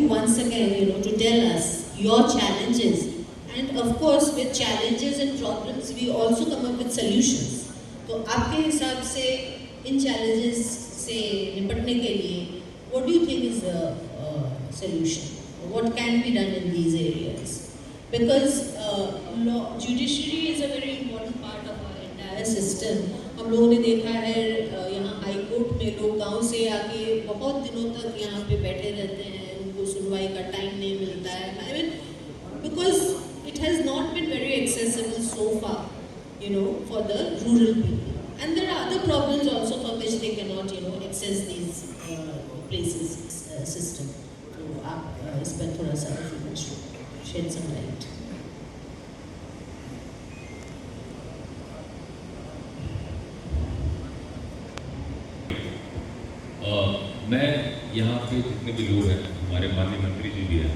you once again, to tell us your challenges. And of course, with challenges and problems, we also come up with solutions. तो आपके हिसाब से इन challenges से निपटने के लिए, what do you think is the solution? What can be done in these areas? Because judiciary is a very important part of our entire system. हम लोगों ने देखा है यहाँ हाई कोर्ट में लोग गांव से आके बहुत दिनों तक यहाँ पे बैठे रहते हैं, उनको सुनवाई का टाइम नहीं मिलता है. I mean, because it has not been very accessible so far, for the rural people. And there are other problems also for which they cannot, access these places, system. तो आप इस पर थोड़ा सा shed some light. मैं यहाँ पे जितने भी लोग हैं, हमारे माननीय मंत्री जी भी हैं,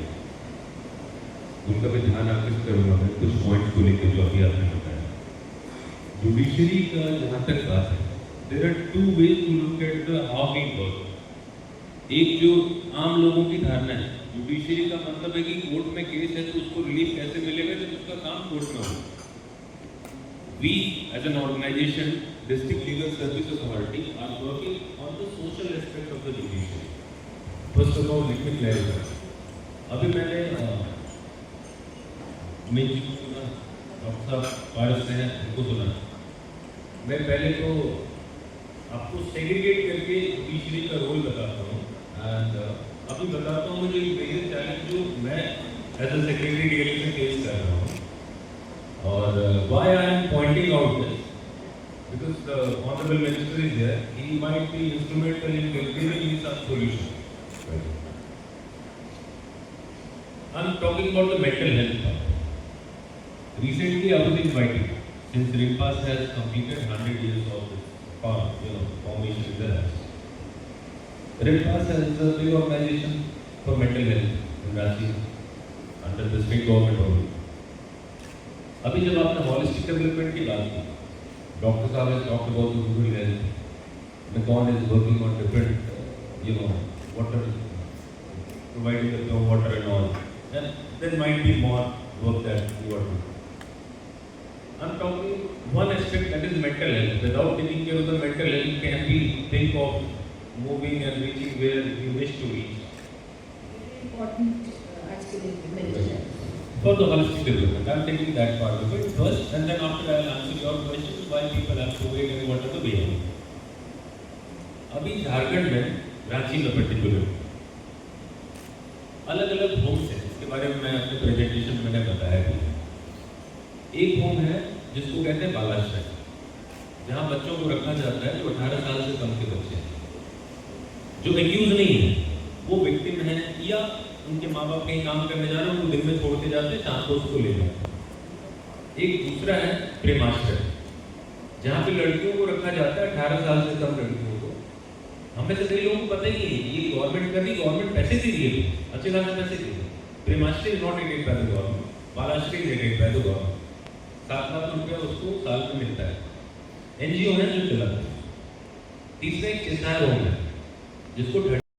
उनका भी ध्यान आकर्षित करूँगा मैं कुछ पॉइंट को लेकर जो अभी आपने बताया. जुडिशरी का जहाँ तक बात है, there are two ways to look at the how we work. एक जो आम लोगों की धारणा है, जुडिशरी का मतलब है कि कोर्ट में केस है तो उसको रिलीफ कैसे मिलेगा जब उसका काम कोर्ट में हो. We as an organization, District Legal Service Authority, are working on the social aspect of the judiciary. First of all, let me clarify. अभी मैंने मेरी को सुना, डॉक्टर साहब पारस से हैं, उनको सुना. मैं पहले तो आपको सेग्रीगेट करके जुडिशरी का रोल बताता हूँ. एंड अभी बताता हूँ मुझे मेजर चैलेंज जो मैं एज अ सेक्रेटरी डेली में फेस कर रहा हूँ. और why I am pointing out this, because the honorable minister is there, he might be instrumental in giving me some solution. I am talking about the mental health part. Recently I was invited, since RIMPAS has completed 100 years of formation in the house. RIMPAS is a big organization for mental health in Ranchi under the state government only. अभी जब आपने holistic development की बात की, doctor साहब ने talked about the rural health, MECON is working on different, water, providing the pure water and all, and there might be more work that you are doing. I'm talking one aspect, that is mental health. Without taking care of the mental health, can we think of moving and reaching where we wish to reach? Very important actually mental health. For the holistic development, I am taking that part of it first, and then after I will answer your questions why people have to wait and what are the way. अभी झारखंड में रांची में particular अलग अलग Holmes हैं, इसके बारे में मैं अपने प्रेजेंटेशन में मैंने बताया भी. एक होम है जिसको कहते हैं बालाश्रय, जहाँ बच्चों को रखा जाता है जो 18 साल से कम के बच्चे हैं, जो एक्यूज नहीं है, वो विक्टिम है या उनके माँ बाप कहीं काम करने जा रहे हैं, उनको दिन में छोड़ के जाते हैं, शाम को उसको ले जाते हैं. एक दूसरा है प्रेमाश्रय, जहाँ पे लड़कियों को रखा जाता है 18 साल से कम लड़कियों को. हमें से कई लोगों को पता ही नहीं है ये गवर्नमेंट कर रही, गवर्नमेंट पैसे दे रही है, अच्छे खासे पैसे दे रही है. Premashray is not aided by the government, Balashray is aided by the government. 7 lakh रुपया उसको साल में मिलता है, NGO है जो चलाता है. तीसरा एक चेस्नायर होम है जिसको